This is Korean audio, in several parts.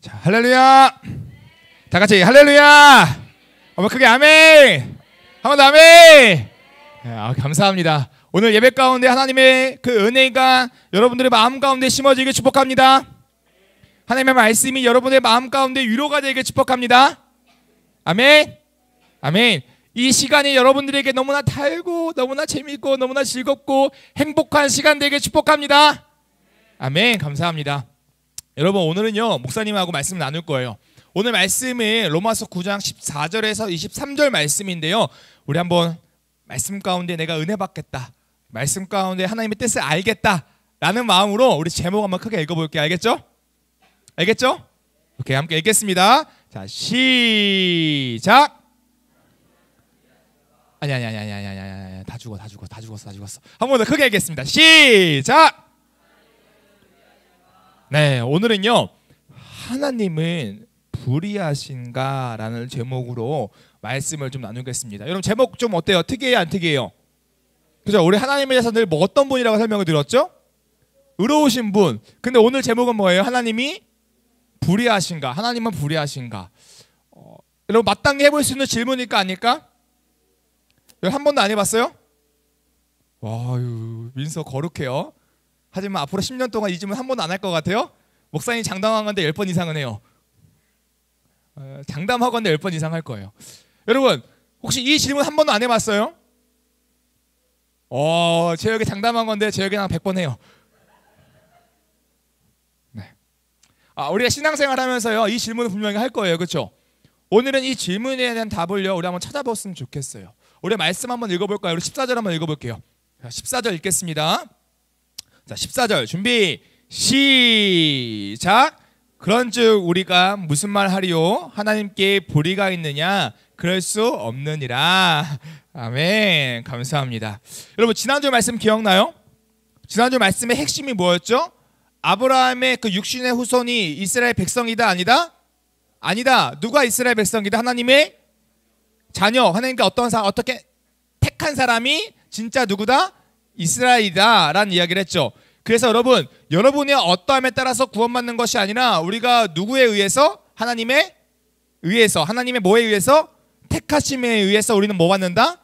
자, 할렐루야. 다 같이 할렐루야. 한번 크게 아멘. 한 번 더 아멘. 감사합니다. 오늘 예배 가운데 하나님의 그 은혜가 여러분들의 마음 가운데 심어지길 축복합니다. 하나님의 말씀이 여러분의 마음 가운데 위로가 되길 축복합니다. 아멘. 아멘. 이 시간이 여러분들에게 너무나 달고 너무나 재미있고 너무나 즐겁고 행복한 시간 되길 축복합니다. 아멘. 감사합니다. 여러분, 오늘은요 목사님하고 말씀 나눌 거예요. 오늘 말씀은 로마서 9장 14절에서 23절 말씀인데요, 우리 한번 말씀 가운데 내가 은혜 받겠다, 말씀 가운데 하나님의 뜻을 알겠다 라는 마음으로 우리 제목 한번 크게 읽어볼게요. 알겠죠? 알겠죠? 오케이, 함께 읽겠습니다. 자, 시작. 아니 다 죽었어. 한 번 더 크게 읽겠습니다. 시작. 네, 오늘은요 하나님은 불의하신가 라는 제목으로 말씀을 좀 나누겠습니다. 여러분, 제목 좀 어때요? 특이해요, 안 특이해요? 그죠? 우리 하나님에 대해서 늘 뭐 어떤 분이라고 설명을 드렸죠? 의로우신 분. 근데 오늘 제목은 뭐예요? 하나님이 불의하신가? 하나님은 불의하신가? 여러분, 마땅히 해볼 수 있는 질문일까 아닐까? 여러분, 한 번도 안 해봤어요? 와유, 민서 거룩해요. 하지만 앞으로 10년 동안 이 질문 한 번도 안 할 것 같아요? 목사님 장담한 건데 10번 이상은 해요. 장담하건대 10번 이상 할 거예요. 여러분, 혹시 이 질문 한 번도 안 해봤어요? 제 여기 장담한 건데 제 여기 한 100번 해요. 네. 우리가 신앙생활 하면서요 이 질문을 분명히 할 거예요. 그렇죠? 오늘은 이 질문에 대한 답을요 우리 한번 찾아봤으면 좋겠어요. 우리 말씀 한번 읽어볼까요? 우리 14절 한번 읽어볼게요. 14절 읽겠습니다. 자, 14절 준비 시작. 그런즉 우리가 무슨 말 하리요? 하나님께 불의가 있느냐? 그럴 수 없느니라. 아멘. 감사합니다. 여러분, 지난주 말씀 기억나요? 지난주 말씀의 핵심이 뭐였죠? 아브라함의 그 육신의 후손이 이스라엘 백성이다, 아니다? 아니다. 누가 이스라엘 백성이다? 하나님의 자녀. 하나님께 어떻게 택한 사람이 진짜 누구다? 이스라엘이다 라는 이야기를 했죠. 그래서 여러분, 여러분의 어떠함에 따라서 구원받는 것이 아니라 우리가 누구에 의해서? 하나님의 의해서. 하나님의 뭐에 의해서? 택하심에 의해서 우리는 뭐 받는다?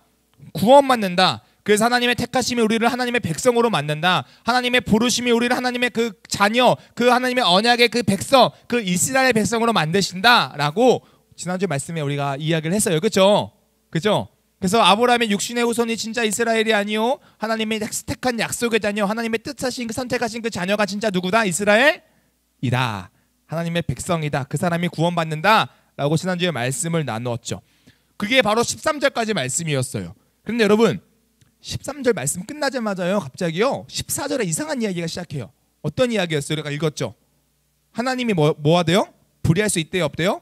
구원받는다. 그래서 하나님의 택하심이 우리를 하나님의 백성으로 만든다. 하나님의 부르심이 우리를 하나님의 그 자녀, 그 하나님의 언약의 그 백성, 그 이스라엘 백성으로 만드신다 라고 지난주 말씀에 우리가 이야기를 했어요. 그렇죠? 그렇죠? 그래서 아브라함의 육신의 후손이 진짜 이스라엘이 아니요, 하나님의 택한 약속의 자녀, 하나님의 뜻하신 그 선택하신 그 자녀가 진짜 누구다? 이스라엘이다. 하나님의 백성이다. 그 사람이 구원받는다 라고 지난주에 말씀을 나누었죠. 그게 바로 13절까지 말씀이었어요. 그런데 여러분, 13절 말씀 끝나자마자요 갑자기요 14절에 이상한 이야기가 시작해요. 어떤 이야기였어요? 우리가 읽었죠. 하나님이 뭐 하대요? 불의할 수 있대요, 없대요?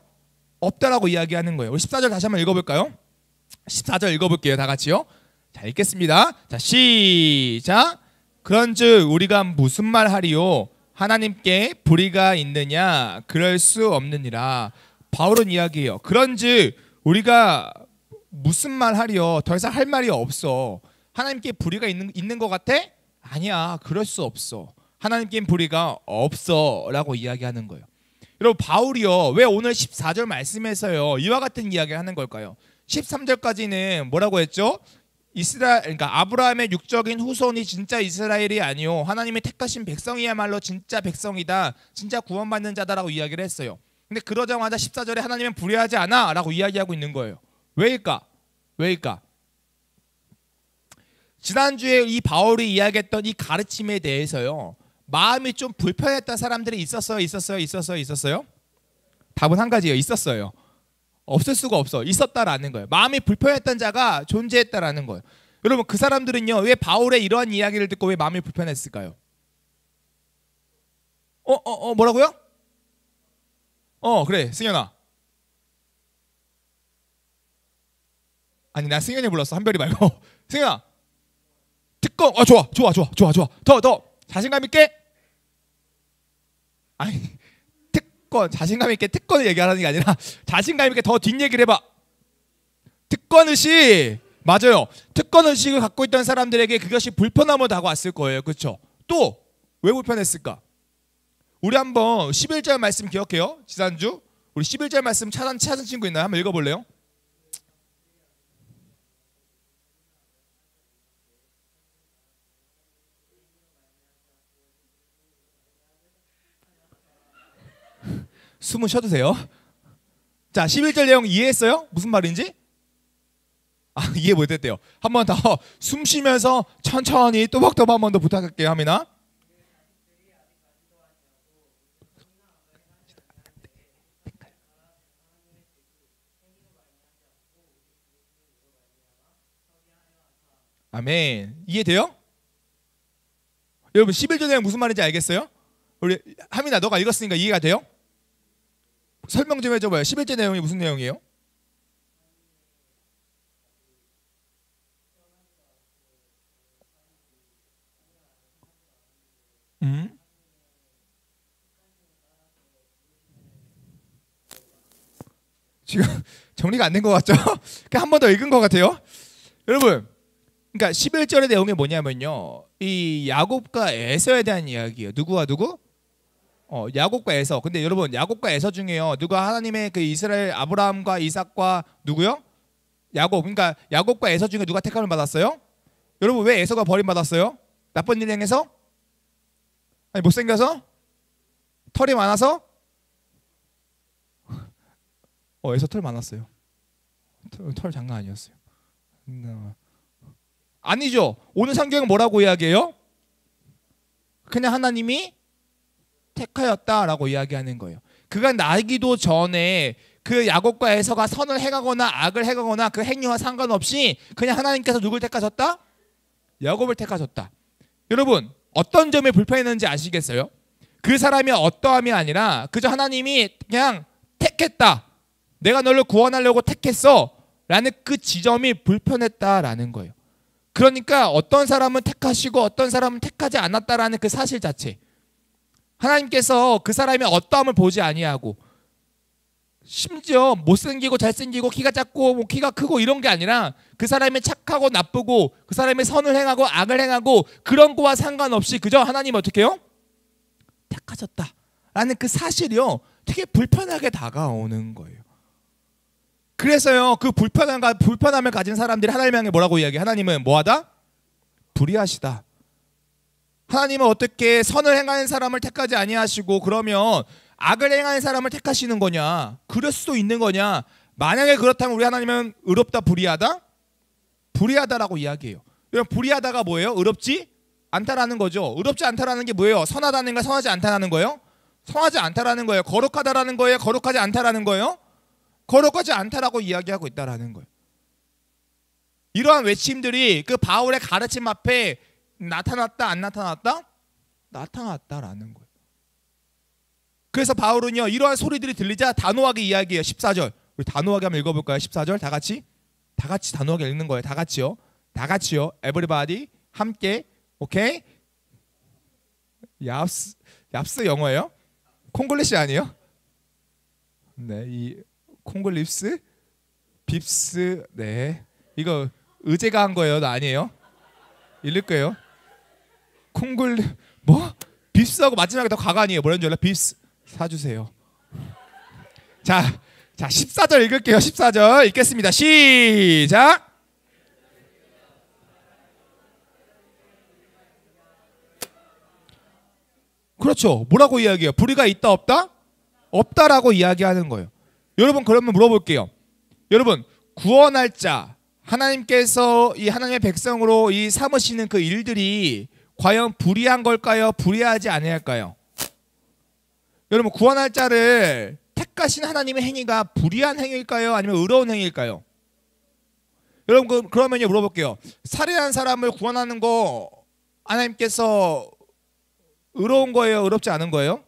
없다라고 이야기하는 거예요. 우리 14절 다시 한번 읽어볼까요? 14절 읽어볼게요. 다 같이요. 자, 읽겠습니다. 자, 시작. 그런즉 우리가 무슨 말 하리요? 하나님께 불의가 있느냐? 그럴 수 없느니라. 바울은 이야기해요. 그런즉 우리가 무슨 말 하리요? 더 이상 할 말이 없어. 하나님께 불의가 있는 것 같아? 아니야, 그럴 수 없어. 하나님께는 불의가 없어 라고 이야기하는 거예요. 여러분, 바울이요 왜 오늘 14절 말씀에서요 이와 같은 이야기를 하는 걸까요? 13절까지는 뭐라고 했죠? 그러니까 아브라함의 육적인 후손이 진짜 이스라엘이 아니요, 하나님의 택하신 백성이야말로 진짜 백성이다, 진짜 구원받는 자다라고 이야기를 했어요. 근데 그러자마자 14절에 하나님은 불의하지 않아 라고 이야기하고 있는 거예요. 왜일까? 지난주에 이 바울이 이야기했던 이 가르침에 대해서요 마음이 좀 불편했던 사람들이 있었어요? 답은 한 가지예요. 있었어요. 없을 수가 없어. 있었다라는 거예요. 마음이 불편했던 자가 존재했다라는 거예요. 여러분, 그 사람들은요 왜 바울의 이러한 이야기를 듣고 왜 마음이 불편했을까요? 뭐라고요? 그래, 승현아. 아니, 나 승현이 불렀어. 한별이 말고. 승현아, 특권. 좋아. 더 자신감 있게. 아니, 특권, 자신감 있게 특권을 얘기하라는 게 아니라 자신감 있게 더 뒷얘기를 해봐. 특권의식. 맞아요. 특권의식을 갖고 있던 사람들에게 그것이 불편함을 다가왔을 거예요. 그렇죠? 또 왜 불편했을까? 우리 한번 11절 말씀 기억해요. 지난주 우리 11절 말씀 찾은 친구 있나요? 한번 읽어볼래요? 숨은 쉬어주세요. 자, 11절 내용 이해했어요? 무슨 말인지? 이해 못했대요. 한 번 더 숨 쉬면서 천천히 또박또박 한 번 더 부탁할게요. 하미나. 아멘. 이해돼요? 여러분 11절 내용 무슨 말인지 알겠어요? 우리 하미나 너가 읽었으니까 이해가 돼요? 설명 좀 해줘봐요. 11절 내용이 무슨 내용이에요? 지금 정리가 안 된 것 같죠? 한 번 더 읽은 것 같아요. 여러분, 그러니까 11절의 내용이 뭐냐면요, 이 야곱과 에서에 대한 이야기예요. 누구와 누구? 야곱과 에서. 근데 여러분, 야곱과 에서 중에요, 누가 하나님의 그 이스라엘 아브라함과 이삭과 누구요? 야곱. 그러니까 야곱과 에서 중에 누가 택함을 받았어요? 여러분, 왜 에서가 버림받았어요? 나쁜 일 행해서? 아니, 못생겨서? 털이 많아서? 에서 털 많았어요. 털 장난 아니었어요. 아니죠. 오늘 성경은 뭐라고 이야기해요? 그냥 하나님이 택하였다라고 이야기하는 거예요. 그가 나기도 전에 그 야곱과 에서가 선을 행하거나 악을 행하거나 그 행위와 상관없이 그냥 하나님께서 누굴 택하셨다? 야곱을 택하셨다. 여러분, 어떤 점에 불편했는지 아시겠어요? 그 사람이 어떠함이 아니라 그저 하나님이 그냥 택했다, 내가 너를 구원하려고 택했어 라는 그 지점이 불편했다라는 거예요. 그러니까 어떤 사람은 택하시고 어떤 사람은 택하지 않았다라는 그 사실 자체, 하나님께서 그 사람의 어떠함을 보지 아니하고, 심지어 못생기고 잘생기고 키가 작고 뭐 키가 크고 이런 게 아니라 그 사람이 착하고 나쁘고 그 사람이 선을 행하고 악을 행하고 그런 거와 상관없이 그저 하나님 어떻게 해요? 택하셨다라는 그 사실이요, 되게 불편하게 다가오는 거예요. 그래서요, 그 불편함을 가진 사람들이 하나님 향해 뭐라고 이야기해? 하나님은 뭐하다? 불의하시다. 하나님은 어떻게 선을 행하는 사람을 택하지 아니하시고 그러면 악을 행하는 사람을 택하시는 거냐? 그럴 수도 있는 거냐? 만약에 그렇다면 우리 하나님은 의롭다, 불의하다? 불의하다라고 이야기해요. 여러분, 불의하다가 뭐예요? 의롭지 않다라는 거죠. 의롭지 않다라는 게 뭐예요? 선하다는 거, 선하지 않다라는 거예요? 선하지 않다라는 거예요. 거룩하다라는 거예요? 거룩하지 않다라는 거예요? 거룩하지 않다라고 이야기하고 있다라는 거예요. 이러한 외침들이 그 바울의 가르침 앞에 나타났다, 안 나타났다? 나타났다라는 거예요. 그래서 바울은요, 이러한 소리들이 들리자 단호하게 이야기해요. 14절. 우리 단호하게 한번 읽어볼까요? 14절 다 같이 단호하게 읽는 거예요. 다 같이요. Everybody 함께. 오케이? 얍스 영어예요? 콩글리시 아니에요? 네, 이 콩글립스, 빕스, 네, 이거 의제가 한 거예요, 나 아니에요? 읽을 거예요. 빕스하고 마지막에 더 가가 아니에요. 뭐라는 줄 알아? 빕스 사주세요. 자 14절 읽을게요. 14절 읽겠습니다. 시작. 그렇죠. 뭐라고 이야기해요? 불의가 있다, 없다? 없다라고 이야기하는 거예요. 여러분, 그러면 물어볼게요. 여러분, 구원할 자, 하나님께서 이 하나님의 백성으로 이 삼으시는 그 일들이 과연 불의한 걸까요? 불의하지 않을까요? 여러분, 구원할 자를 택하신 하나님의 행위가 불의한 행위일까요? 아니면 의로운 행위일까요? 여러분, 그러면요, 물어볼게요. 살인한 사람을 구원하는 거 하나님께서 의로운 거예요? 의롭지 않은 거예요?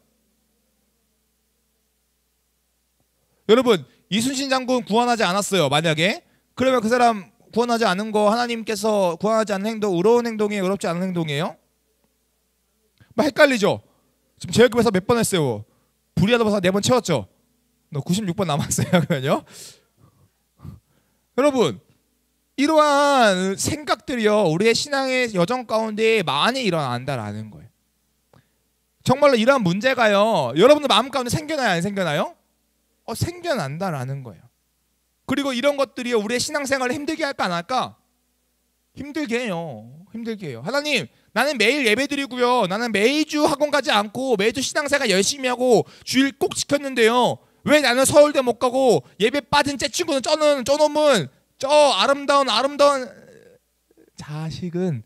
여러분, 이순신 장군 구원하지 않았어요. 만약에 그러면 그 사람 구원하지 않은 거, 하나님께서 구원하지 않는 행동, 의로운 행동이에요? 의롭지 않은 행동이에요? 헷갈리죠? 지금 제일급에서 몇 번 했어요? 불의하다 봐서 4번 채웠죠? 너 96번 남았어요. 그러면요, 여러분, 이러한 생각들이요, 우리의 신앙의 여정 가운데 많이 일어난다라는 거예요. 정말로 이러한 문제가요, 여러분들 마음 가운데 생겨나요, 안 생겨나요? 생겨난다라는 거예요. 그리고 이런 것들이 우리의 신앙생활을 힘들게 할까 안 할까? 힘들게 해요. 힘들게 해요. 하나님, 나는 매일 예배드리고요, 나는 매주 학원 가지 않고 매주 신앙생활 열심히 하고 주일 꼭 지켰는데요, 왜 나는 서울대 못 가고 예배 빠진 제 친구는 저놈은 저 아름다운 자식은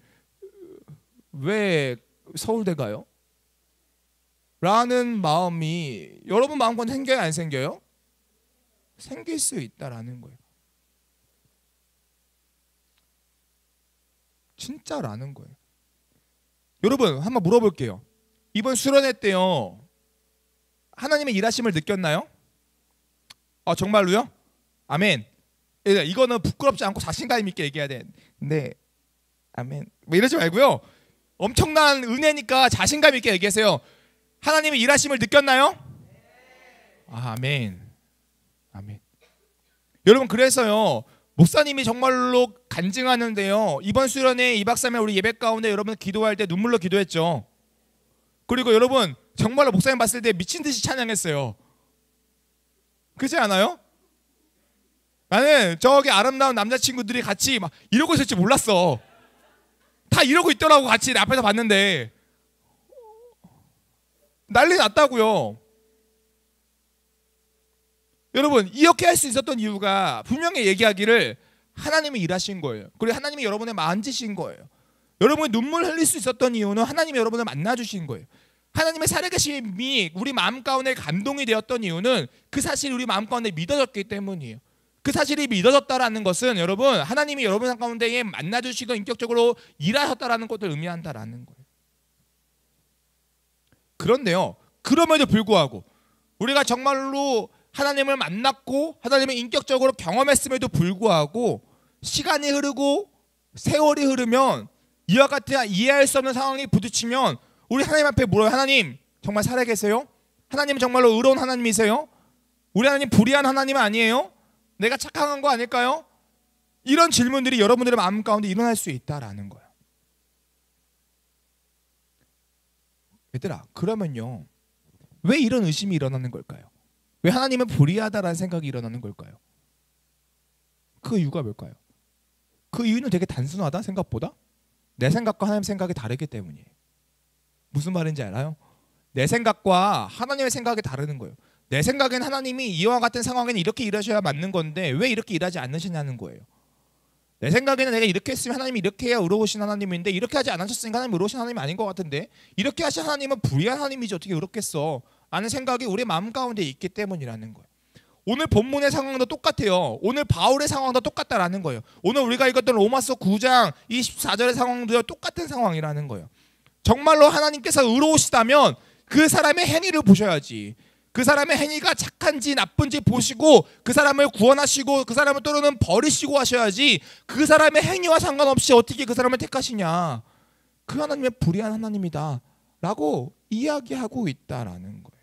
왜 서울대 가요? 라는 마음이 여러분 마음 가운데 생겨요, 안 생겨요? 생길 수 있다라는 거예요. 진짜라는 거예요. 여러분 한번 물어볼게요. 이번 수련회 때요, 하나님의 일하심을 느꼈나요? 정말로요? 아멘. 이거는 부끄럽지 않고 자신감 있게 얘기해야 돼. 네, 아멘. 뭐 이러지 말고요, 엄청난 은혜니까 자신감 있게 얘기하세요. 하나님의 일하심을 느꼈나요? 아멘. 아멘. 여러분, 그래서요, 목사님이 정말로 간증하는데요, 이번 수련회 2박 3일 우리 예배 가운데 여러분 기도할 때 눈물로 기도했죠. 그리고 여러분 정말로 목사님 봤을 때 미친 듯이 찬양했어요. 그렇지 않아요? 나는 저기 아름다운 남자친구들이 같이 막 이러고 있을지 몰랐어. 다 이러고 있더라고. 같이 내 앞에서 봤는데 난리 났다고요. 여러분, 이렇게 할 수 있었던 이유가 분명히 얘기하기를 하나님이 일하신 거예요. 그리고 하나님이 여러분을 만지신 거예요. 여러분이 눈물 흘릴 수 있었던 이유는 하나님이 여러분을 만나주신 거예요. 하나님의 살아계심이 우리 마음 가운데 감동이 되었던 이유는 그 사실이 우리 마음 가운데 믿어졌기 때문이에요. 그 사실이 믿어졌다라는 것은 여러분, 하나님이 여러분 가운데 만나주시고 인격적으로 일하셨다라는 것을 의미한다라는 거예요. 그런데요, 그럼에도 불구하고 우리가 정말로 하나님을 만났고 하나님을 인격적으로 경험했음에도 불구하고 시간이 흐르고 세월이 흐르면 이와 같은 이해할 수 없는 상황이 부딪히면 우리 하나님 앞에 물어요. 하나님 정말 살아계세요? 하나님 정말로 의로운 하나님이세요? 우리 하나님 불의한 하나님 아니에요? 내가 착각한 거 아닐까요? 이런 질문들이 여러분들의 마음 가운데 일어날 수 있다라는 거예요. 얘들아, 그러면요, 왜 이런 의심이 일어나는 걸까요? 왜 하나님은 불의하다라는 생각이 일어나는 걸까요? 그 이유가 뭘까요? 그 이유는 되게 단순하다, 생각보다. 내 생각과 하나님 생각이 다르기 때문이에요. 무슨 말인지 알아요? 내 생각과 하나님의 생각이 다르는 거예요. 내 생각엔 하나님이 이와 같은 상황에는 이렇게 일하셔야 맞는 건데 왜 이렇게 일하지 않으시냐는 거예요. 내 생각에는 내가 이렇게 했으면 하나님이 이렇게 해야 의로우신 하나님인데 이렇게 하지 않으셨으니까 하나님 의로우신 하나님이 아닌 것 같은데 이렇게 하신 하나님은 불의한 하나님이지 어떻게 의롭겠어 라는 생각이 우리 마음 가운데 있기 때문이라는 거예요. 오늘 본문의 상황도 똑같아요. 오늘 바울의 상황도 똑같다라는 거예요. 오늘 우리가 읽었던 로마서 9장 24절의 상황도 똑같은 상황이라는 거예요. 정말로 하나님께서 의로우시다면 그 사람의 행위를 보셔야지. 그 사람의 행위가 착한지 나쁜지 보시고 그 사람을 구원하시고 그 사람을 또는 버리시고 하셔야지. 그 사람의 행위와 상관없이 어떻게 그 사람을 택하시냐. 그 하나님의 불의한 하나님이다 라고 이야기하고 있다라는 거예요.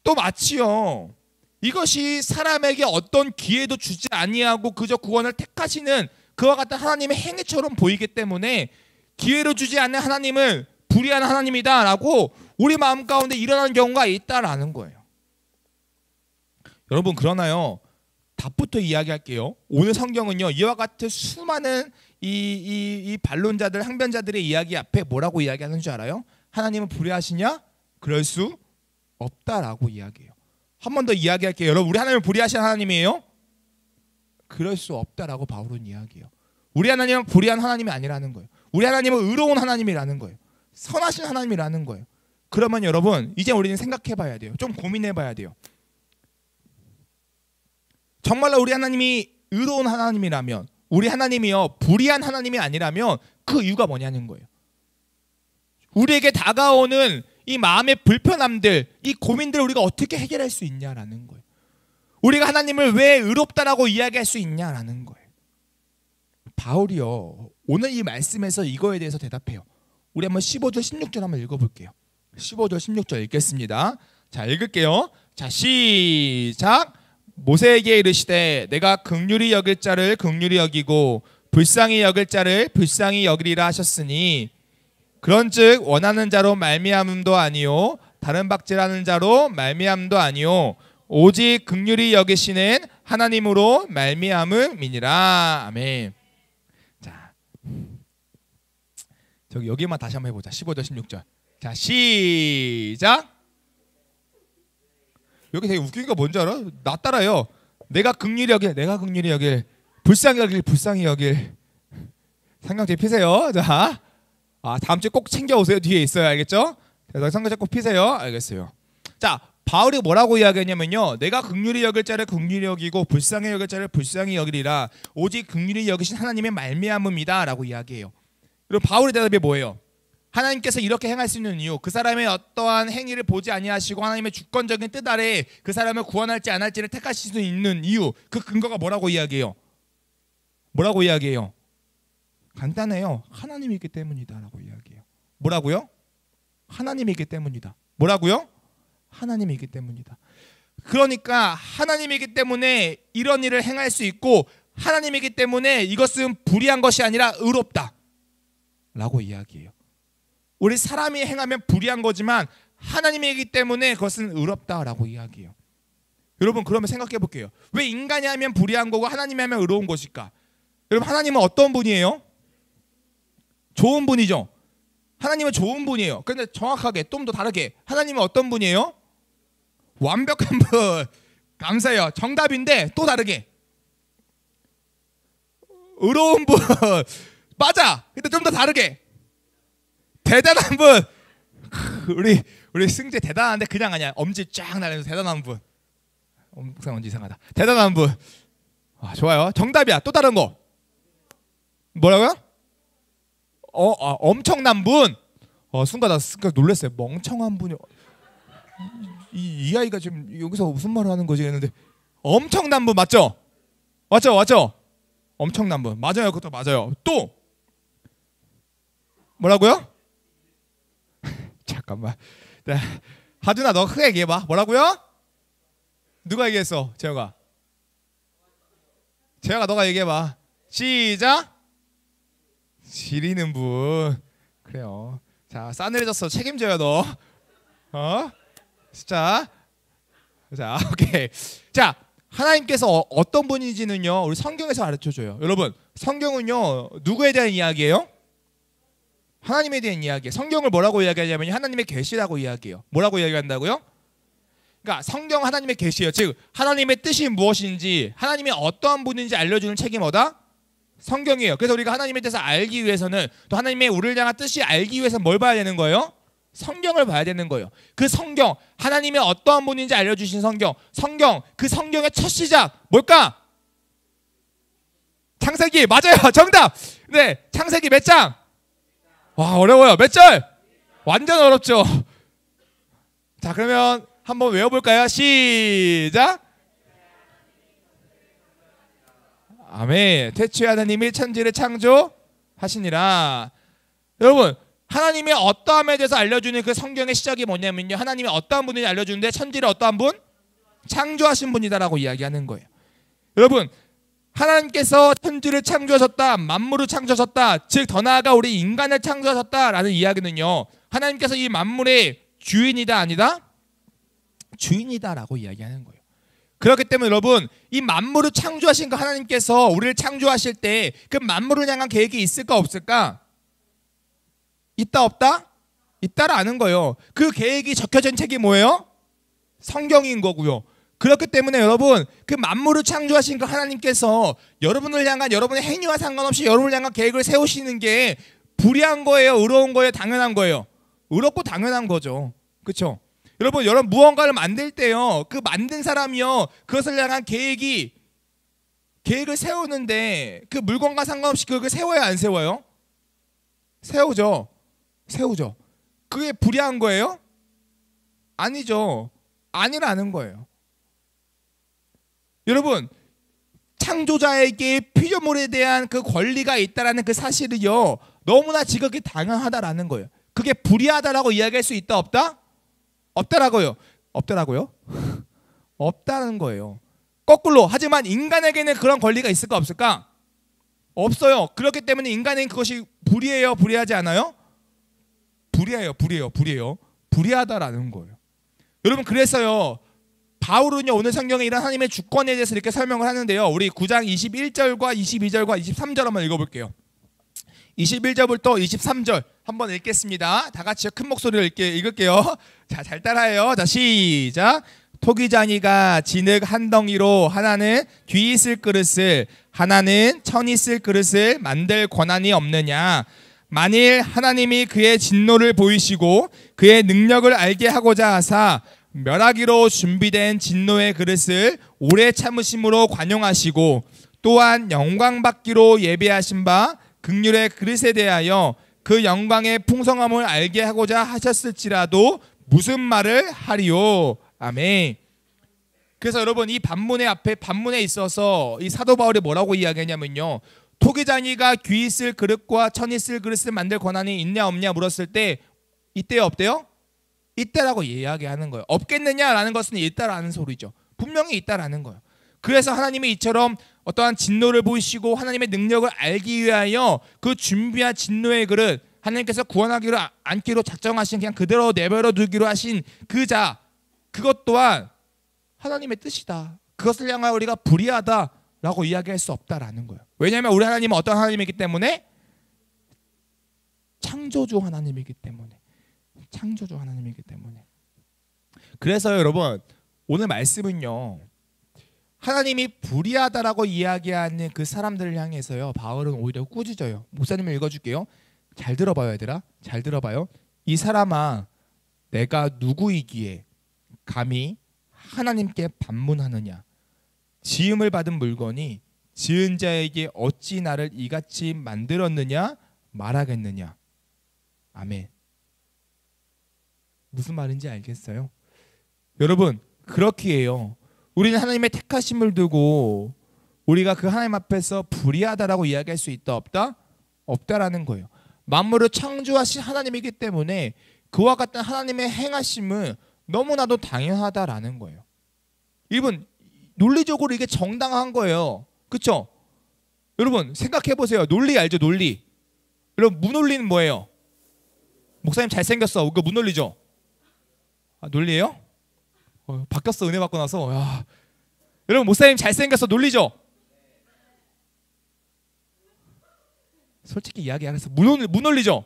또 마치요, 이것이 사람에게 어떤 기회도 주지 아니하고 그저 구원을 택하시는 그와 같은 하나님의 행위처럼 보이기 때문에 기회를 주지 않는 하나님을 불의한 하나님이다 라고 우리 마음 가운데 일어나는 경우가 있다라는 거예요. 여러분, 그러나요, 답부터 이야기할게요. 오늘 성경은요, 이와 같은 수많은 이 반론자들, 항변자들의 이야기 앞에 뭐라고 이야기하는 줄 알아요? 하나님은 불의하시냐? 그럴 수 없다라고 이야기해요. 한 번 더 이야기할게요. 여러분, 우리 하나님은 불의하신 하나님이에요? 그럴 수 없다라고 바울은 이야기해요. 우리 하나님은 불의한 하나님이 아니라는 거예요. 우리 하나님은 의로운 하나님이라는 거예요. 선하신 하나님이라는 거예요. 그러면 여러분, 이제 우리는 생각해 봐야 돼요. 좀 고민해 봐야 돼요. 정말로 우리 하나님이 의로운 하나님이라면, 우리 하나님이요 불의한 하나님이 아니라면 그 이유가 뭐냐는 거예요. 우리에게 다가오는 이 마음의 불편함들, 이 고민들을 우리가 어떻게 해결할 수 있냐라는 거예요. 우리가 하나님을 왜 의롭다라고 이야기할 수 있냐라는 거예요. 바울이요, 오늘 이 말씀에서 이거에 대해서 대답해요. 우리 한번 15절 16절 한번 읽어볼게요. 15절 16절 읽겠습니다. 자, 읽을게요. 자, 시작. 모세에게 이르시되 내가 긍휼히 여길 자를 긍휼히 여기고 불쌍히 여길 자를 불쌍히 여기리라 하셨으니 그런즉 원하는 자로 말미암음도 아니요 다른 박질하는 자로 말미암음도 아니요 오직 긍휼히 여기시는 하나님으로 말미암음이니라. 아멘. 자, 저기 여기만 다시 한번 해보자. 15절 16절. 자, 시작. 여기 되게 웃긴 거 뭔지 알아? 나 따라요. 내가 긍휼히 여길, 내가 긍휼히 여길, 불쌍히 여길, 불쌍히 여길. 성경책 피세요. 자, 다음 주에 꼭 챙겨 오세요. 뒤에 있어요. 알겠죠? 그래서 성경책 꼭 피세요. 알겠어요. 자, 바울이 뭐라고 이야기했냐면요. 내가 긍휼히 여길 자를 긍휼히 여기고 불쌍히 여길 자를 불쌍히 여기리라. 오직 긍휼히 여기신 하나님의 말미암음이다라고 이야기해요. 그럼 바울의 대답이 뭐예요? 하나님께서 이렇게 행할 수 있는 이유, 그 사람의 어떠한 행위를 보지 아니하시고 하나님의 주권적인 뜻 아래 그 사람을 구원할지 안 할지를 택하실 수 있는 이유, 그 근거가 뭐라고 이야기해요? 뭐라고 이야기해요? 간단해요. 하나님이 있기 때문이다라고 이야기해요. 뭐라고요? 하나님이 있기 때문이다. 뭐라고요? 하나님이 있기 때문이다. 그러니까 하나님이기 때문에 이런 일을 행할 수 있고 하나님이기 때문에 이것은 불의한 것이 아니라 의롭다 라고 이야기해요. 우리 사람이 행하면 불의한 거지만 하나님이기 때문에 그것은 의롭다라고 이야기해요. 여러분 그러면 생각해 볼게요. 왜 인간이 하면 불의한 거고 하나님이 하면 의로운 것일까? 여러분 하나님은 어떤 분이에요? 좋은 분이죠. 하나님은 좋은 분이에요. 그런데 정확하게 좀 더 다르게 하나님은 어떤 분이에요? 완벽한 분. 감사해요. 정답인데 또 다르게 의로운 분. 맞아. 근데 좀 더 다르게 대단한 분. 우리 승재 대단한데 그냥 아니야. 엄지 쫙 날리면서 대단한 분. 목사님 엄지 이상하다. 대단한 분. 좋아요. 정답이야. 또 다른 거. 뭐라고요? 엄청난 분. 순간 놀랐어요. 멍청한 분이. 이 아이가 지금 여기서 무슨 말을 하는 거지 했는데 엄청난 분 맞죠? 맞죠? 엄청난 분 맞아요. 그것도 맞아요. 또 뭐라고요? 잠깐만. 하준아 너 크게 얘기해봐. 뭐라고요? 누가 얘기했어? 재혁아 너가 얘기해봐. 시작. 지리는 분. 그래요. 자 싸늘해졌어. 책임져요 너. 자 오케이. 자 하나님께서 어떤 분인지는요 우리 성경에서 가르쳐줘요. 여러분 성경은요 누구에 대한 이야기예요? 하나님에 대한 이야기예요. 성경을 뭐라고 이야기하냐면 하나님의 계시라고 이야기해요. 뭐라고 이야기한다고요? 그러니까 성경 하나님의 계시예요. 즉 하나님의 뜻이 무엇인지 하나님이 어떠한 분인지 알려주는 책이 뭐다? 성경이에요. 그래서 우리가 하나님에 대해서 알기 위해서는 또 하나님의 우리를 향한 뜻이 알기 위해서 뭘 봐야 되는 거예요? 성경을 봐야 되는 거예요. 그 성경, 하나님의 어떠한 분인지 알려주신 성경, 그 성경의 첫 시작 뭘까? 창세기. 맞아요. 정답. 네, 창세기 몇 장? 와 어려워요. 몇 절? 완전 어렵죠. 자 그러면 한번 외워볼까요? 시작. 아멘. 태초에 하나님이 천지를 창조하시니라. 여러분 하나님의 어떠함에 대해서 알려주는 그 성경의 시작이 뭐냐면요 하나님의 어떠한 분인지 알려주는데 천지를 어떠한 분? 창조하신 분이다라고 이야기하는 거예요. 여러분 하나님께서 천지를 창조하셨다, 만물을 창조하셨다, 즉 더 나아가 우리 인간을 창조하셨다라는 이야기는요 하나님께서 이 만물의 주인이다 아니다? 주인이다라고 이야기하는 거예요. 그렇기 때문에 여러분 이 만물을 창조하신 그 하나님께서 우리를 창조하실 때 그 만물을 향한 계획이 있을까 없을까? 있다 없다? 있다라는 거예요. 그 계획이 적혀진 책이 뭐예요? 성경인 거고요. 그렇기 때문에 여러분 그 만물을 창조하신 그 하나님께서 여러분을 향한 여러분의 행위와 상관없이 여러분을 향한 계획을 세우시는 게 불의한 거예요? 의로운 거예요? 당연한 거예요? 의롭고 당연한 거죠. 그렇죠? 여러분 무언가를 만들 때요 그 만든 사람이요 그것을 향한 계획을 세우는데 그 물건과 상관없이 그걸 세워요 안 세워요? 세우죠. 그게 불의한 거예요? 아니죠. 아니라는 거예요. 여러분 창조자에게 피조물에 대한 그 권리가 있다라는 그 사실이요 너무나 지극히 당연하다라는 거예요. 그게 불의하다라고 이야기할 수 있다 없다? 없다라고요. 없다는 거예요. 거꾸로 하지만 인간에게는 그런 권리가 있을까 없을까? 없어요. 그렇기 때문에 인간에게는 그것이 불의해요? 불의하지 않아요? 불의하다라는 거예요. 여러분, 그래서요 바울은요 오늘 성경에 이런 하나님의 주권에 대해서 이렇게 설명을 하는데요. 우리 9장 21절과 22절과 23절 한번 읽어볼게요. 21절부터 23절 한번 읽겠습니다. 다 같이 큰 목소리로 읽을게요. 자, 잘 따라해요. 자, 시작. 토기장이가 진흙 한 덩이로 하나는 귀 있을 그릇을 하나는 천 있을 그릇을 만들 권한이 없느냐. 만일 하나님이 그의 진노를 보이시고 그의 능력을 알게 하고자 하사 멸하기로 준비된 진노의 그릇을 오래 참으심으로 관용하시고 또한 영광 받기로 예배하신 바 긍휼의 그릇에 대하여 그 영광의 풍성함을 알게 하고자 하셨을지라도 무슨 말을 하리요. 아멘. 그래서 여러분, 이 반문에 있어서 이 사도 바울이 뭐라고 이야기하냐면요, 토기장이가 귀 있을 그릇과 천 있을 그릇을 만들 권한이 있냐 없냐 물었을 때 있대요 없대요? 있다라고 이야기하는 거예요. 없겠느냐라는 것은 있다라는 소리죠. 분명히 있다라는 거예요. 그래서 하나님이 이처럼 어떠한 진노를 보이시고 하나님의 능력을 알기 위하여 그 준비한 진노의 그릇, 하나님께서 구원하기로 않기로 작정하신, 그냥 그대로 내버려 두기로 하신 그 자, 그것 또한 하나님의 뜻이다. 그것을 향하여 우리가 불의하다라고 이야기할 수 없다라는 거예요. 왜냐하면 우리 하나님은 어떤 하나님이기 때문에? 창조주 하나님이기 때문에. 그래서 여러분, 오늘 말씀은요, 하나님이 불의하다라고 이야기하는 그 사람들을 향해서요 바울은 오히려 꾸짖어요. 목사님을 읽어줄게요. 잘 들어봐요, 얘들아. 잘 들어봐요. 이 사람아, 내가 누구이기에 감히 하나님께 반문하느냐. 지음을 받은 물건이 지은 자에게 어찌 나를 이같이 만들었느냐 말하겠느냐. 아멘. 무슨 말인지 알겠어요? 여러분, 그렇기에요 우리는 하나님의 택하심을 두고 우리가 그 하나님 앞에서 불의하다라고 이야기할 수 있다 없다? 없다라는 거예요. 만물을 창조하신 하나님이기 때문에 그와 같은 하나님의 행하심은 너무나도 당연하다라는 거예요. 이분 논리적으로 이게 정당한 거예요. 그렇죠? 여러분 생각해 보세요. 논리 알죠? 논리. 여러분, 무논리는 뭐예요? 목사님 잘생겼어. 그거 무논리죠? 아, 논리예요? 바뀌었어. 은혜 받고 나서. 야. 여러분, 목사님 잘생겼어. 논리죠? 솔직히 이야기 안 해서 무논리죠?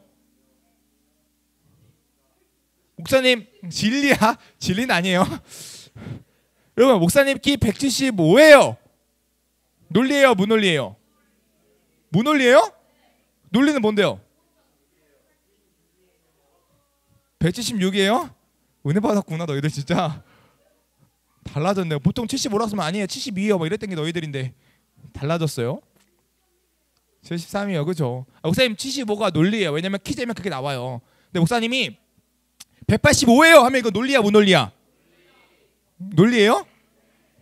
목사님 진리야? 진리는 아니에요. 여러분, 목사님 키 175예요. 논리예요? 무논리예요? 무논리예요? 논리는 뭔데요? 176이에요? 은혜 받았구나 너희들 진짜. 달라졌네요. 보통 75라고 하면 아니에요 72요 뭐 이랬던 게 너희들인데 달라졌어요. 73이요. 그죠? 목사님 75가 논리예요. 왜냐면 키 재면 그게 나와요. 근데 목사님이 185예요 하면 이거 논리야 무논리야? 논리예요?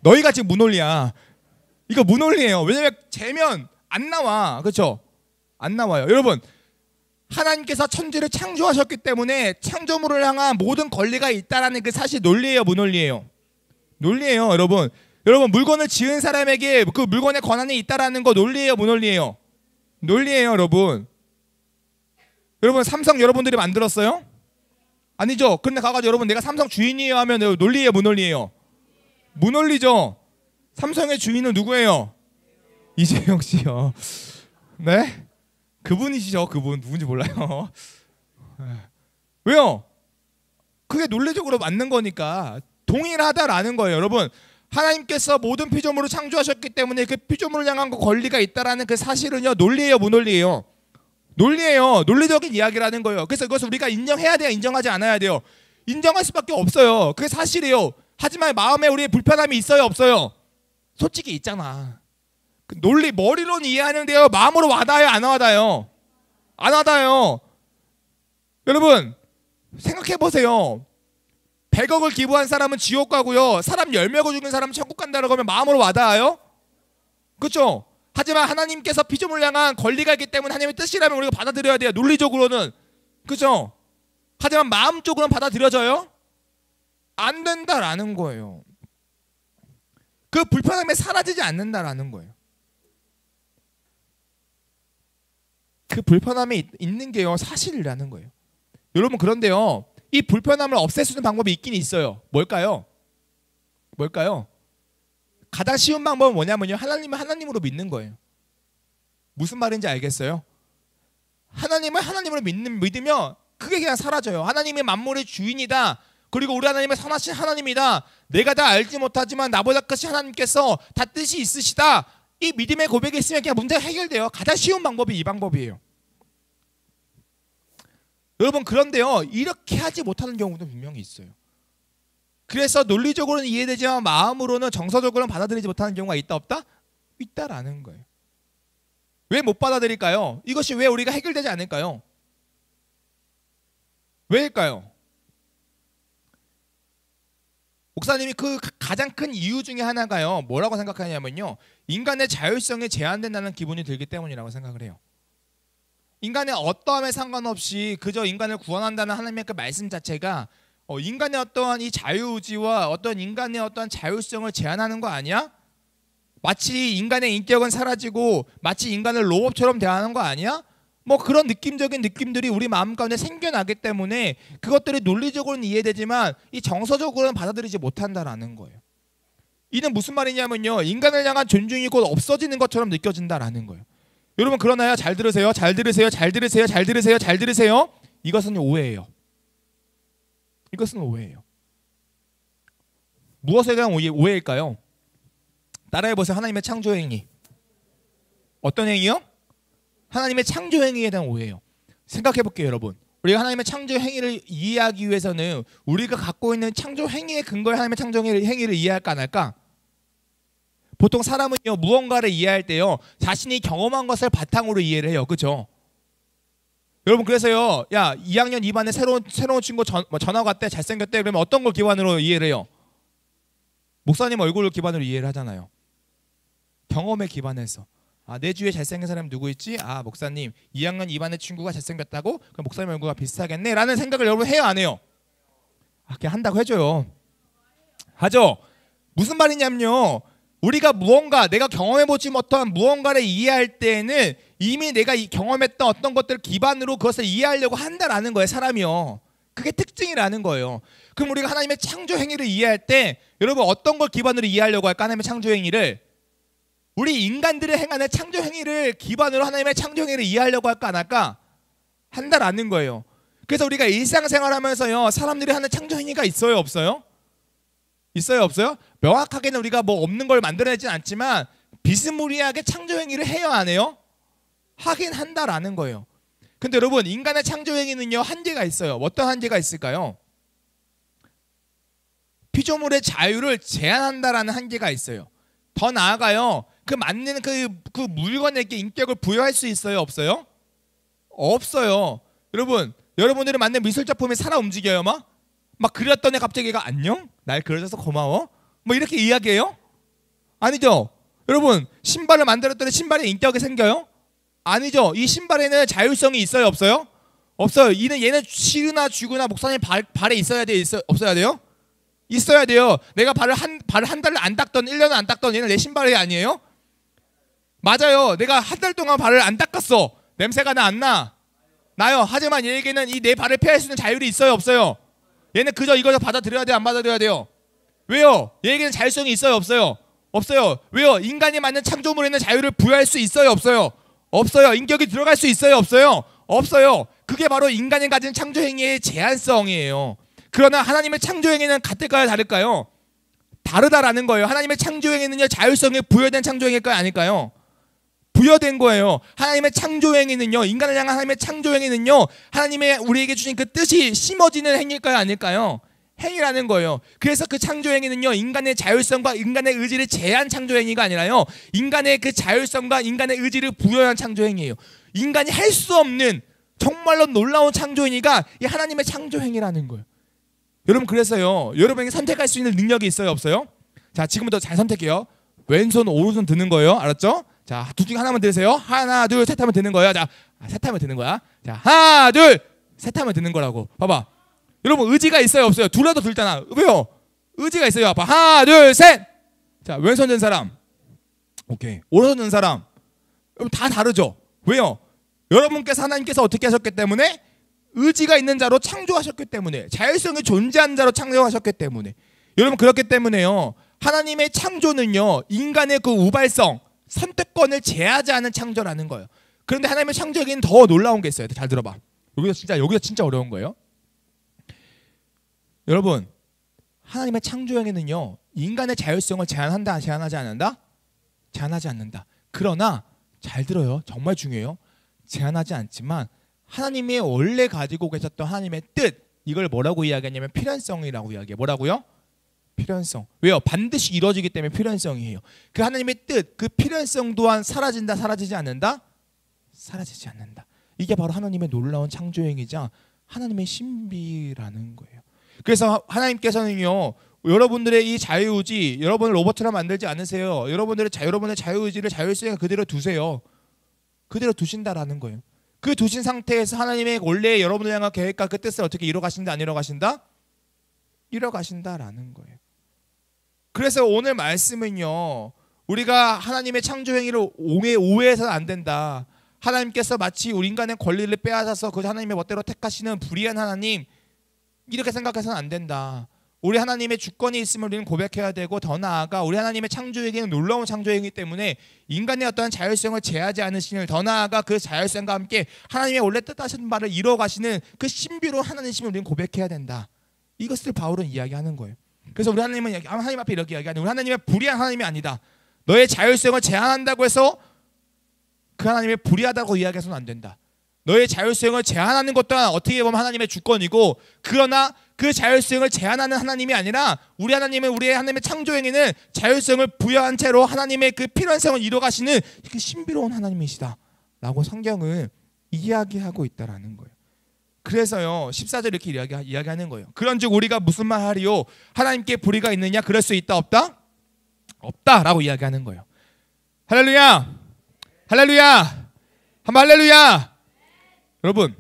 너희가 지금 무논리야. 이거 무논리예요. 왜냐면 재면 안 나와. 그렇죠? 안 나와요. 여러분, 하나님께서 천지를 창조하셨기 때문에 창조물을 향한 모든 권리가 있다라는 그 사실 논리예요 무논리예요? 논리예요. 여러분, 물건을 지은 사람에게 그 물건의 권한이 있다라는 거 논리예요 무논리예요? 논리예요. 여러분, 삼성 여러분들이 만들었어요? 아니죠. 근데 가가지고 여러분 내가 삼성 주인이에요 하면 논리예요 무논리예요? 무논리죠. 삼성의 주인은 누구예요? 이재용 씨요. 네? 그분이시죠. 그분 누군지 몰라요. 왜요? 그게 논리적으로 맞는 거니까 동일하다라는 거예요. 여러분, 하나님께서 모든 피조물을 창조하셨기 때문에 그 피조물을 향한 권리가 있다라는 그 사실은요 논리예요 무논리예요? 논리예요. 논리적인 이야기라는 거예요. 그래서 이것을 우리가 인정해야 돼요? 인정하지 않아야 돼요? 인정할 수밖에 없어요. 그게 사실이에요. 하지만 마음에 우리의 불편함이 있어요 없어요? 솔직히 있잖아. 그 논리 머리로는 이해하는데요 마음으로 와닿아요 안 와닿아요? 안 와닿아요. 여러분 생각해 보세요. 100억을 기부한 사람은 지옥 가고요, 사람 10명을 죽인 사람은 천국 간다고 하면 마음으로 와닿아요? 그렇죠? 하지만 하나님께서 피조물을 향한 권리가 있기 때문에 하나님의 뜻이라면 우리가 받아들여야 돼요. 논리적으로는. 그렇죠? 하지만 마음적으로는 받아들여져요? 안 된다라는 거예요. 그 불편함이 사라지지 않는다라는 거예요. 그 불편함이 있는 게요 사실이라는 거예요. 여러분 그런데요, 이 불편함을 없앨 수 있는 방법이 있긴 있어요. 뭘까요? 가장 쉬운 방법은 뭐냐면요, 하나님을 하나님으로 믿는 거예요. 무슨 말인지 알겠어요? 하나님을 하나님으로 믿으면 그게 그냥 사라져요. 하나님이 만물의 주인이다, 그리고 우리 하나님은 선하신 하나님이다, 내가 다 알지 못하지만 나보다 크신 하나님께서 다 뜻이 있으시다, 이 믿음의 고백이 있으면 그냥 문제가 해결돼요. 가장 쉬운 방법이 이 방법이에요. 여러분 그런데요, 이렇게 하지 못하는 경우도 분명히 있어요. 그래서 논리적으로는 이해되지만 마음으로는 정서적으로는 받아들이지 못하는 경우가 있다 없다? 있다라는 거예요. 왜 못 받아들일까요? 이것이 왜 우리가 해결되지 않을까요? 왜일까요? 목사님이 그 가장 큰 이유 중에 하나가요, 뭐라고 생각하냐면요, 인간의 자율성이 제한된다는 기분이 들기 때문이라고 생각을 해요. 인간의 어떠함에 상관없이 그저 인간을 구원한다는 하나님의 그 말씀 자체가 인간의 어떠한 이 자유의지와 어떤 인간의 어떠한 자율성을 제한하는 거 아니야? 마치 인간의 인격은 사라지고 마치 인간을 로봇처럼 대하는 거 아니야? 뭐 그런 느낌적인 느낌들이 우리 마음 가운데 생겨나기 때문에 그것들이 논리적으로는 이해되지만 이 정서적으로는 받아들이지 못한다라는 거예요. 이는 무슨 말이냐면요, 인간을 향한 존중이 곧 없어지는 것처럼 느껴진다라는 거예요. 여러분 그러나요? 잘 들으세요. 잘 들으세요. 잘 들으세요. 잘 들으세요. 잘 들으세요. 이것은 오해예요. 이것은 오해예요. 무엇에 대한 오해일까요? 따라해보세요. 하나님의 창조 행위. 어떤 행위요? 하나님의 창조 행위에 대한 오해예요. 생각해볼게요, 여러분. 우리가 하나님의 창조 행위를 이해하기 위해서는 우리가 갖고 있는 창조 행위의 근거에 하나님의 창조 행위를 이해할까 안 할까? 보통 사람은요, 무언가를 이해할 때요, 자신이 경험한 것을 바탕으로 이해를 해요. 그렇죠? 여러분 그래서요, 야 2학년 2반에 새로운 친구 전학 왔대, 잘생겼대, 그러면 어떤 걸 기반으로 이해를 해요? 목사님 얼굴을 기반으로 이해를 하잖아요. 경험에 기반해서. 아, 내 주위에 잘생긴 사람 누구 있지? 아, 목사님 2학년 2반의 친구가 잘생겼다고? 그럼 목사님 얼굴과 비슷하겠네? 라는 생각을 여러분 해요 안 해요? 아, 그냥 한다고 해줘요. 하죠? 무슨 말이냐면요, 우리가 내가 경험해보지 못한 무언가를 이해할 때에는 이미 내가 경험했던 어떤 것들을 기반으로 그것을 이해하려고 한다라는 거예요, 사람이요. 그게 특징이라는 거예요. 그럼 우리가 하나님의 창조 행위를 이해할 때 여러분 어떤 걸 기반으로 이해하려고 할까? 하나님의 창조 행위를, 우리 인간들의 행하는 창조 행위를 기반으로 하나님의 창조 행위를 이해하려고 할까 안 할까? 한다라는 거예요. 그래서 우리가 일상생활하면서요, 사람들이 하는 창조 행위가 있어요 없어요? 있어요 없어요? 명확하게는 우리가 뭐 없는 걸 만들어내진 않지만 비스무리하게 창조 행위를 해요 안 해요? 하긴 한다라는 거예요. 근데 여러분 인간의 창조 행위는요, 한계가 있어요. 어떤 한계가 있을까요? 피조물의 자유를 제한한다라는 한계가 있어요. 더 나아가요, 그 맞는 그 물건에게 인격을 부여할 수 있어요 없어요? 없어요. 여러분들이 만든 미술 작품이 살아 움직여요 막 그렸더니 갑자기 얘가 안녕? 날 그려줘서 고마워? 뭐 이렇게 이야기해요? 아니죠. 여러분 신발을 만들었더니 신발에 인격이 생겨요? 아니죠. 이 신발에는 자율성이 있어요 없어요? 없어요. 얘는 쉬거나 쥐거나 목사님 발에 있어야 돼요 없어야 돼요? 있어야 돼요. 내가 발을 한 달을 안 닦던 1년을 안 닦던 얘는 내 신발이 아니에요? 맞아요. 내가 한 달 동안 발을 안 닦았어. 냄새가 안 나요. 하지만 얘에게는 이 내 발을 피할 수 있는 자율이 있어요 없어요? 얘는 그저 이걸 받아들여야 돼요 안 받아들여야 돼요? 왜요? 얘에게는 자율성이 있어요 없어요? 없어요. 왜요? 인간이 만든 창조물에는 자유를 부여할 수 있어요 없어요? 없어요. 인격이 들어갈 수 있어요 없어요? 없어요. 그게 바로 인간이 가진 창조 행위의 제한성이에요. 그러나 하나님의 창조 행위는 같을까요 다를까요? 다르다라는 거예요. 하나님의 창조 행위는요, 자율성에 부여된 창조 행위일까요 아닐까요? 부여된 거예요. 하나님의 창조 행위는요, 인간을 향한 하나님의 창조 행위는요, 하나님의 우리에게 주신 그 뜻이 심어지는 행위일까요 아닐까요? 행위라는 거예요. 그래서 그 창조 행위는요, 인간의 자율성과 인간의 의지를 제한 창조 행위가 아니라요, 인간의 그 자율성과 인간의 의지를 부여한 창조 행위예요. 인간이 할 수 없는 정말로 놀라운 창조 행위가 이 하나님의 창조 행위라는 거예요. 여러분 그래서요, 여러분에게 선택할 수 있는 능력이 있어요 없어요? 자, 지금부터 잘 선택해요. 왼손 오른손 드는 거예요. 알았죠? 자, 둘 중에 하나만 들으세요. 하나 둘 셋 하면 드는 거야. 자, 셋 하면 드는 거야. 자, 하나 둘 셋 하면 드는 거라고. 봐봐. 여러분 의지가 있어요 없어요? 둘라도 들잖아. 왜요? 의지가 있어요. 아빠. 하나 둘 셋. 자, 왼손 든 사람. 오케이. 오른손 든 사람. 여러분 다 다르죠? 왜요? 여러분께서 하나님께서 어떻게 하셨기 때문에 의지가 있는 자로 창조하셨기 때문에, 자율성이 존재하는 자로 창조하셨기 때문에. 여러분, 그렇기 때문에요, 하나님의 창조는요, 인간의 그 우발성, 선택권을 제하지 않은 창조라는 거예요. 그런데 하나님의 창조에게는 더 놀라운 게 있어요. 잘 들어봐. 여기서 진짜 어려운 거예요. 여러분, 하나님의 창조에게는요, 인간의 자율성을 제한한다, 제한하지 않는다? 제한하지 않는다. 그러나 잘 들어요. 정말 중요해요. 제한하지 않지만 하나님이 원래 가지고 계셨던 하나님의 뜻, 이걸 뭐라고 이야기하냐면 필연성이라고 이야기해요. 뭐라고요? 필연성. 왜요? 반드시 이루어지기 때문에 필연성이에요. 그 하나님의 뜻, 그 필연성 또한 사라진다, 사라지지 않는다? 사라지지 않는다. 이게 바로 하나님의 놀라운 창조행위자 하나님의 신비라는 거예요. 그래서 하나님께서는요, 여러분들의 이 자유의지, 여러분을 로봇처럼 만들지 않으세요. 여러분의 자유의지를 자율성에 그대로 두세요. 그대로 두신다라는 거예요. 그 두신 상태에서 하나님의 원래 여러분을 향한 계획과 그 뜻을 어떻게 이뤄가신다, 안 이뤄가신다? 이뤄가신다라는 거예요. 그래서 오늘 말씀은요, 우리가 하나님의 창조 행위를 오해해서는 안 된다. 하나님께서 마치 우리 인간의 권리를 빼앗아서 그 하나님의 멋대로 택하시는 불의한 하나님, 이렇게 생각해서는 안 된다. 우리 하나님의 주권이 있음을 우리는 고백해야 되고, 더 나아가 우리 하나님의 창조행위는 놀라운 창조행위이기 때문에 인간의 어떠한 자율성을 제하지 않으시는, 더 나아가 그 자율성과 함께 하나님의 원래 뜻하신 바를 이뤄가시는 그 신비로운 하나님이심을 우리는 고백해야 된다. 이것을 바울은 이야기하는 거예요. 그래서 우리 하나님은 하나님 앞에 이렇게 이야기하는, 우리 하나님은 불의한 하나님이 아니다. 너의 자율성을 제한한다고 해서 그 하나님의 불의하다고 이야기해서는 안 된다. 너의 자율성을 제한하는 것 또한 어떻게 보면 하나님의 주권이고, 그러나 그 자율성을 제한하는 하나님이 아니라 우리 하나님은, 우리의 하나님의 창조행위는 자율성을 부여한 채로 하나님의 그 필요성을 이뤄가시는 그 신비로운 하나님이시다 라고 성경은 이야기하고 있다라는 거예요. 그래서요, 14절 이렇게 이야기하는 거예요. 그런즉 우리가 무슨 말 하리요? 하나님께 불의가 있느냐? 그럴 수 있다, 없다? 없다라고 이야기하는 거예요. 할렐루야, 할렐루야, 한번 할렐루야. 여러분,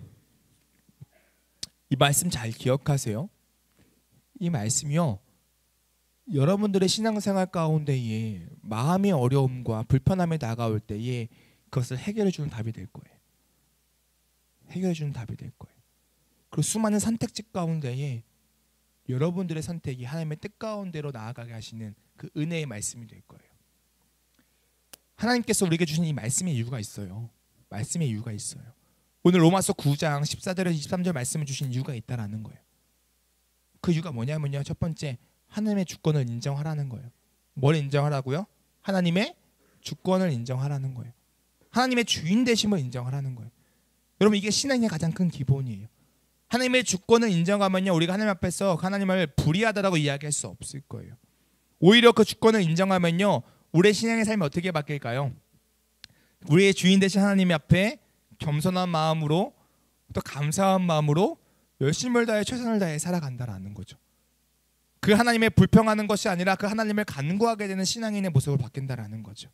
이 말씀 잘 기억하세요. 이 말씀이요, 여러분들의 신앙생활 가운데에 마음의 어려움과 불편함에 다가올 때에 그것을 해결해 주는 답이 될 거예요. 해결해 주는 답이 될 거예요. 그리고 수많은 선택지 가운데에 여러분들의 선택이 하나님의 뜻 가운데로 나아가게 하시는 그 은혜의 말씀이 될 거예요. 하나님께서 우리에게 주신 이 말씀의 이유가 있어요. 말씀의 이유가 있어요. 오늘 로마서 9장 14절에서 23절 말씀을 주신 이유가 있다라는 거예요. 그 이유가 뭐냐면요, 첫 번째, 하나님의 주권을 인정하라는 거예요. 뭘 인정하라고요? 하나님의 주권을 인정하라는 거예요. 하나님의 주인 되심을 인정하라는 거예요. 여러분, 이게 신앙의 가장 큰 기본이에요. 하나님의 주권을 인정하면요, 우리가 하나님 앞에서 하나님을 불의하다라고 이야기할 수 없을 거예요. 오히려 그 주권을 인정하면요, 우리의 신앙의 삶이 어떻게 바뀔까요? 우리의 주인 되신 하나님 앞에 겸손한 마음으로, 또 감사한 마음으로 열심을 다해 최선을 다해 살아간다라는 거죠. 그 하나님의 불평하는 것이 아니라 그 하나님을 간구하게 되는 신앙인의 모습을 바뀐다라는 거죠.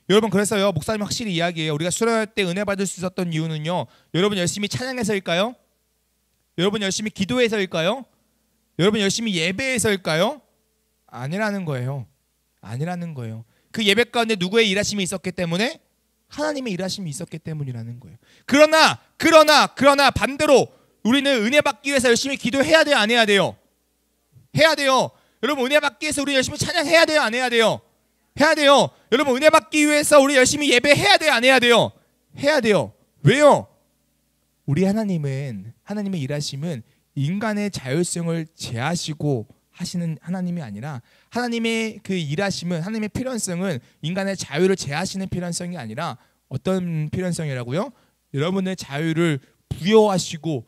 여러분, 그래서요, 목사님이 확실히 이야기해요. 우리가 수련할 때 은혜 받을 수 있었던 이유는요, 여러분 열심히 찬양해서일까요? 여러분 열심히 기도해서일까요? 여러분 열심히 예배해서일까요? 아니라는 거예요. 아니라는 거예요. 그 예배 가운데 누구의 일하심이 있었기 때문에? 하나님의 일하심이 있었기 때문이라는 거예요. 그러나 반대로 우리는 은혜 받기 위해서 열심히 기도해야 돼요, 안 해야 돼요? 해야 돼요. 여러분, 은혜 받기 위해서 우리 열심히 찬양해야 돼요, 안 해야 돼요? 해야 돼요. 여러분, 은혜 받기 위해서 우리 열심히 예배해야 돼요, 안 해야 돼요? 해야 돼요. 왜요? 우리 하나님은, 하나님의 일하심은 인간의 자율성을 제하시고 하시는 하나님이 아니라, 하나님의 그 일하심은, 하나님의 필연성은 인간의 자유를 제하시는 필연성이 아니라 어떤 필연성이라고요? 여러분의 자유를 부여하시고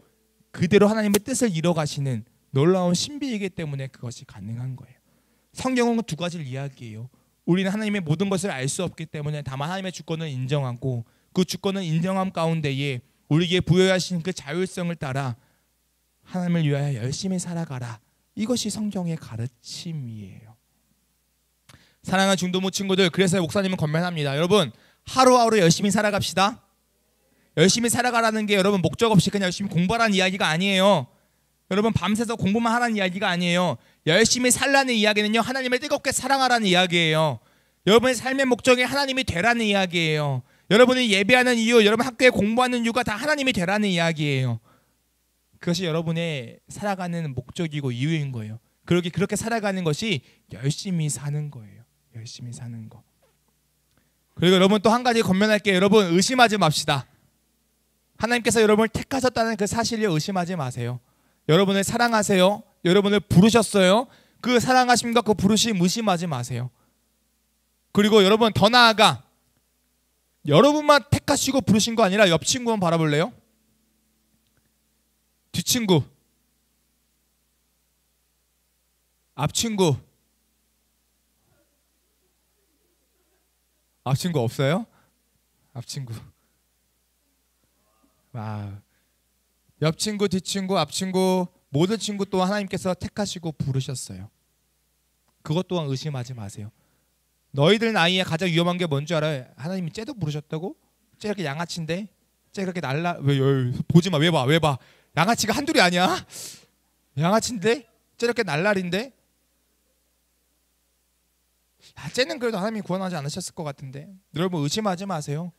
그대로 하나님의 뜻을 이뤄가시는 놀라운 신비이기 때문에 그것이 가능한 거예요. 성경은 두 가지를 이야기해요. 우리는 하나님의 모든 것을 알 수 없기 때문에 다만 하나님의 주권을 인정하고, 그 주권을 인정함 가운데에 우리에게 부여하신 그 자율성을 따라 하나님을 위하여 열심히 살아가라. 이것이 성경의 가르침이에요. 사랑하는 중도부 친구들, 그래서 목사님은 권면합니다. 여러분, 하루하루 열심히 살아갑시다. 열심히 살아가라는 게 여러분 목적 없이 그냥 열심히 공부하라는 이야기가 아니에요. 여러분, 밤새서 공부만 하라는 이야기가 아니에요. 열심히 살라는 이야기는요, 하나님을 뜨겁게 사랑하라는 이야기예요. 여러분의 삶의 목적이 하나님이 되라는 이야기예요. 여러분이 예배하는 이유, 여러분 학교에 공부하는 이유가 다 하나님이 되라는 이야기예요. 그것이 여러분의 살아가는 목적이고 이유인 거예요. 그렇게 살아가는 것이 열심히 사는 거예요. 열심히 사는 거. 그리고 여러분 또 한 가지 권면할게요. 여러분 의심하지 맙시다. 하나님께서 여러분을 택하셨다는 그 사실을 의심하지 마세요. 여러분을 사랑하세요. 여러분을 부르셨어요. 그 사랑하심과 그 부르심 의심하지 마세요. 그리고 여러분 더 나아가 여러분만 택하시고 부르신 거 아니라 옆 친구 한번 바라볼래요? 뒷친구, 앞친구. 앞친구 없어요? 앞친구. 와. 옆친구, 뒷친구, 앞친구 모든 친구 또한 하나님께서 택하시고 부르셨어요. 그것 또한 의심하지 마세요. 너희들 나이에 가장 위험한 게 뭔지 알아요? 하나님이 쟤도 부르셨다고? 쟤 이렇게 양아치인데? 쟤 그렇게 보지 마. 왜 봐? 양아치가 한둘이 아니야. 양아치인데? 쟤 이렇게 날라리인데? 쟤는 그래도 하나님이 구원하지 않으셨을 것 같은데. 여러분 의심하지 마세요.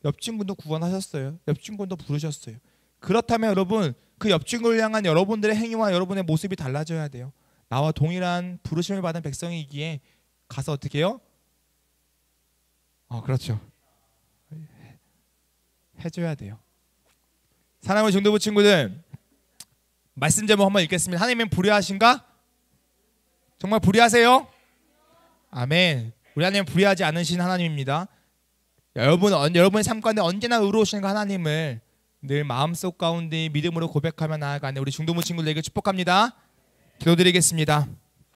옆 친구도 구원하셨어요. 옆 친구도 부르셨어요. 그렇다면 여러분 그 옆 친구를 향한 여러분들의 행위와 여러분의 모습이 달라져야 돼요. 나와 동일한 부르심을 받은 백성이기에 가서 어떻게 해요? 그렇죠. 해줘야 돼요. 사랑하는 중도부 친구들, 말씀 제목 한번 읽겠습니다. 하나님은 불의하신가? 정말 불의하세요? 아멘. 우리 하나님은 불의하지 않으신 하나님입니다. 여러분의 삶 가운데 언제나 의로우신 하나님을 늘 마음속 가운데 믿음으로 고백하며 나아가는 우리 중도부 친구들에게 축복합니다. 기도드리겠습니다.